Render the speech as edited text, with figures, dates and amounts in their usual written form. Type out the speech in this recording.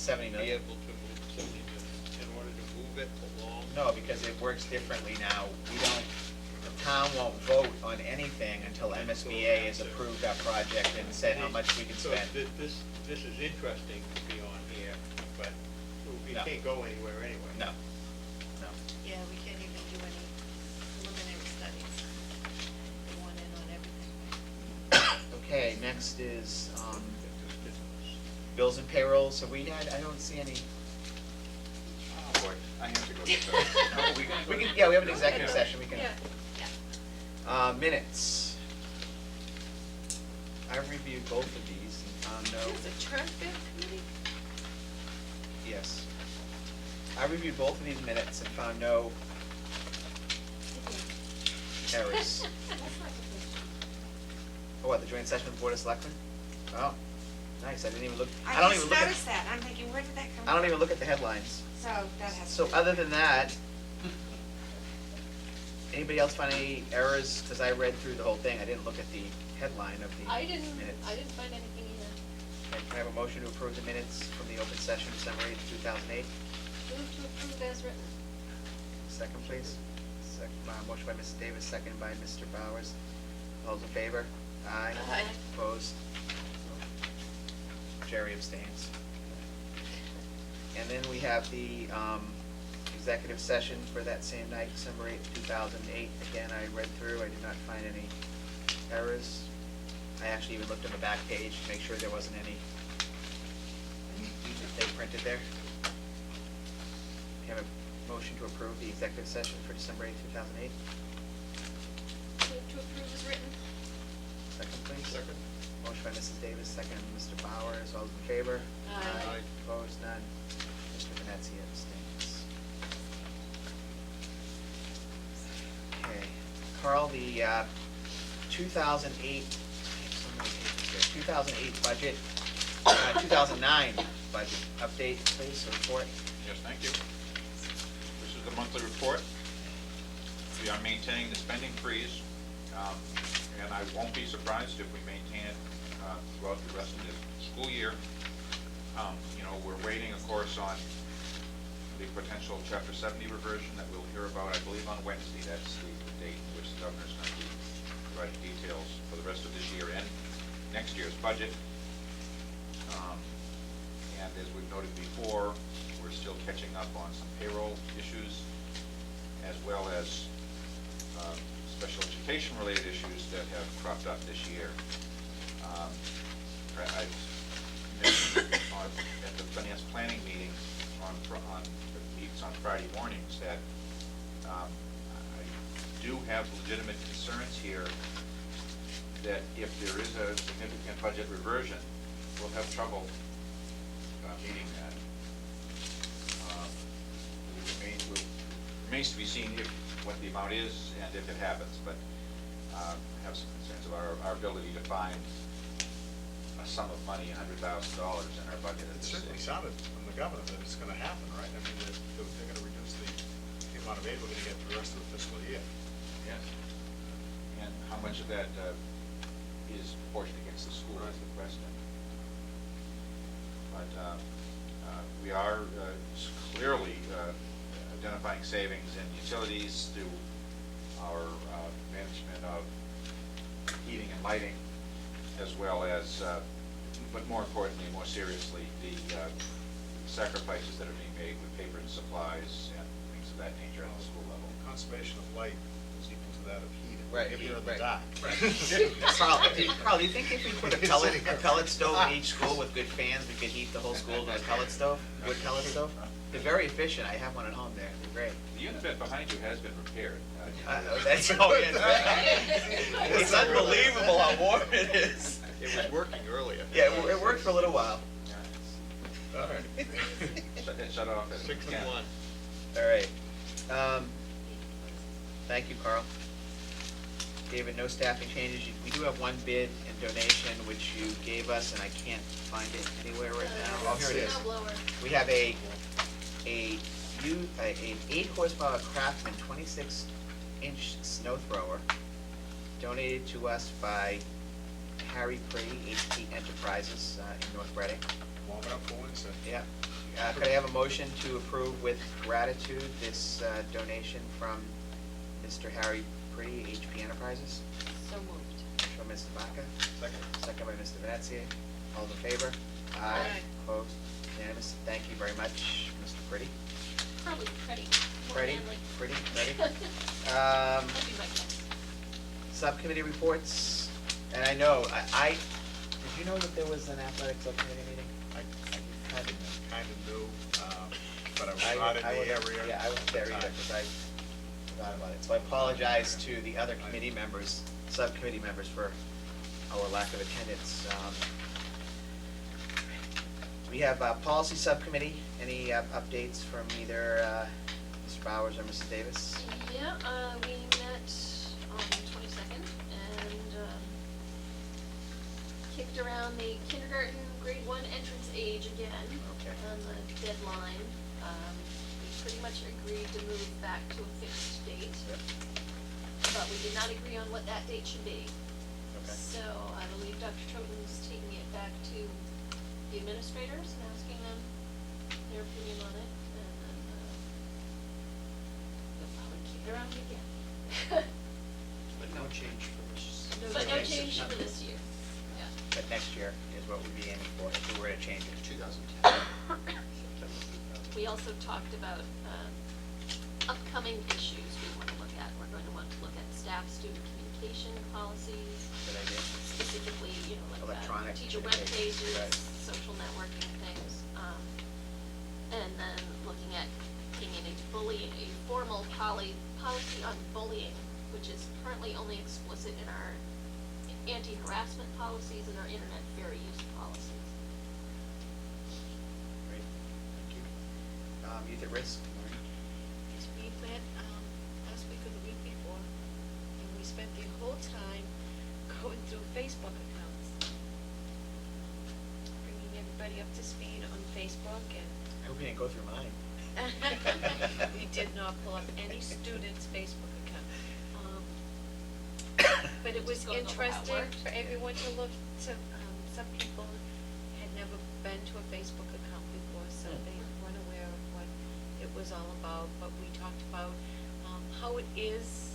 the 70 be million. able to move 70 million in order to move it along? No, because it works differently now. We don't, the town won't vote on anything until MSBA has approved our project and said how much we can So spend. this is interesting to be on here, but we No. can't go anywhere anyway. No, no. Yeah, we can't even do any preliminary studies. They want in on everything. Okay, next is, bills and payrolls. So we had, I don't see any, Oh, boy, I have to go get those. Oh, we gonna go? we can, yeah, we have an executive session, we can. Yeah, yeah. Minutes. I reviewed both of these and found no, There's a term bill committee? yes. I reviewed both of these minutes and found no errors. Oh, what, the joint session with the Board of Selectmen? Oh, nice, I didn't even look, I don't even look I at, just noticed that, I'm thinking, where did that come from? I don't even look at the headlines. So that has to So be- other than that, anybody else find any errors? Because I read through the whole thing, I didn't look at the headline of the I didn't minutes. find anything either. Okay, can I have a motion to approve the minutes from the open session December 8th, 2008? Move to approve as written. Second, please. Second, motion by Mrs. Davis, second by Mr. Bowers. All those in favor? Aye. Aye. Opposed? Jerry abstains. And then we have the executive session for that same night, December 8th, 2008. Again, I read through, I did not find any errors. I actually even looked on the back page to make sure there wasn't any they printed there. Can I have a motion to approve the executive session for December 8th, 2008? Move to approve as written. Second, please. Second. Motion by Mrs. Davis, second Mr. Bowers. All those in favor? Aye. Opposed? None. Mr. Venezia abstains. Okay. Carl, the 2008, so many pages here. 2008 budget, 2009 budget update, please, or report. Yes, thank you. This is the monthly report. We are maintaining the spending freeze, and I won't be surprised if we maintain it throughout the rest of the school year. You know, we're waiting, of course, on the potential Chapter 70 reversion that we'll hear about, I believe, on Wednesday. That's the date in which the governor's going to be providing details for the rest of this year and next year's budget. And as we've noted before, we're still catching up on some payroll issues, as well as special education-related issues that have cropped up this year. I mentioned at the finance planning meeting that meets on Friday mornings that I do have legitimate concerns here that if there is a significant budget reversion, we'll have trouble meeting that. It remains to be seen what the amount is and if it happens, but I have some concerns about our ability to find a sum of money, $100,000 in our budget at It this certainly stage. sounded from the governor that it's gonna happen, right? I mean, they're gonna reduce the amount of aid we're gonna get for the rest of the fiscal year. Yes. And how much of that is proportioned against the school is the question. But we are clearly identifying savings in utilities through our management of heating and lighting, as well as, but more importantly, more seriously, the sacrifices that are being made with paper and supplies and things of that nature at the school level. Conservation of light is equal to that of heat. Right, If heat, you're in the right. dark. Carl, do you think if we put a pellet stove in each school with good fans, we could heat the whole school with a pellet stove, wood pellet stove? They're very efficient. I have one at home there. They're great. The unit behind you has been repaired. That's, oh, yeah. It's unbelievable how warm it is. It was working earlier. Yeah, it worked for a little while. All right. Shut off at 6 10. and 1. All right. Thank you, Carl. David, no staffing changes. We do have one bid and donation, which you gave us, and I can't find it anywhere right now. Oh, here it is. Snow blower. We have an 8 horsepower Craftsman 26-inch snow thrower donated to us by Harry Pretty, HP Enterprises in North Reading. warm it up for Wednesday. Yeah. Could I have a motion to approve with gratitude this donation from Mr. Harry Pretty, HP Enterprises? So moved. Motion by Mr. Baca, Second. second by Mr. Venezia. All in favor? Aye. Opposed? Unanimous? Thank you very much, Mr. Pretty. Probably Freddie. more Freddie? manly. Pretty? Freddie? That'd be my guess. Subcommittee reports, and I know, did you know that there was an athletic subcommittee meeting? I I didn't know. kind of knew, but I was not in the area. Yeah, I wasn't there either, because I forgot about it. So I apologize to the other committee members, subcommittee members, for our lack of attendance. We have policy subcommittee. Any updates from either Mr. Bowers or Mrs. Davis? Yeah, we met on the 22nd and kicked around the kindergarten grade 1 entrance age again. Okay. On the deadline. We pretty much agreed to move back to a fixed date, Yep. but we did not agree on what that date should be. Okay. So I believe Dr. Troughton's taking it back to the administrators and asking them their opinion on it, and then they'll probably kick it around again. But no change for this. But no change for this year, yeah. But next year is what we'd be aiming for, if we were to change it. 2010. We also talked about upcoming issues we want to look at. We're going to want to look at staff-student communication policies, Good idea. specifically, like Electronic teacher web communication, pages, right. social networking things. And then looking at bringing into bullying, a formal policy on bullying, which is currently only explicit in our anti-harassment policies and our internet fair use policies. Great, thank you. Youth at risk, Maureen? Yes, we met, last week or the week before, and we spent the whole time going through Facebook accounts. Bringing everybody up to speed on Facebook, and I hope you didn't go through mine. we did not pull up any student's Facebook account. But it was Just going over how it interesting worked. for everyone to look to, some people had never been to a Facebook account before, so they weren't aware of what it was all about. But we talked about, how it is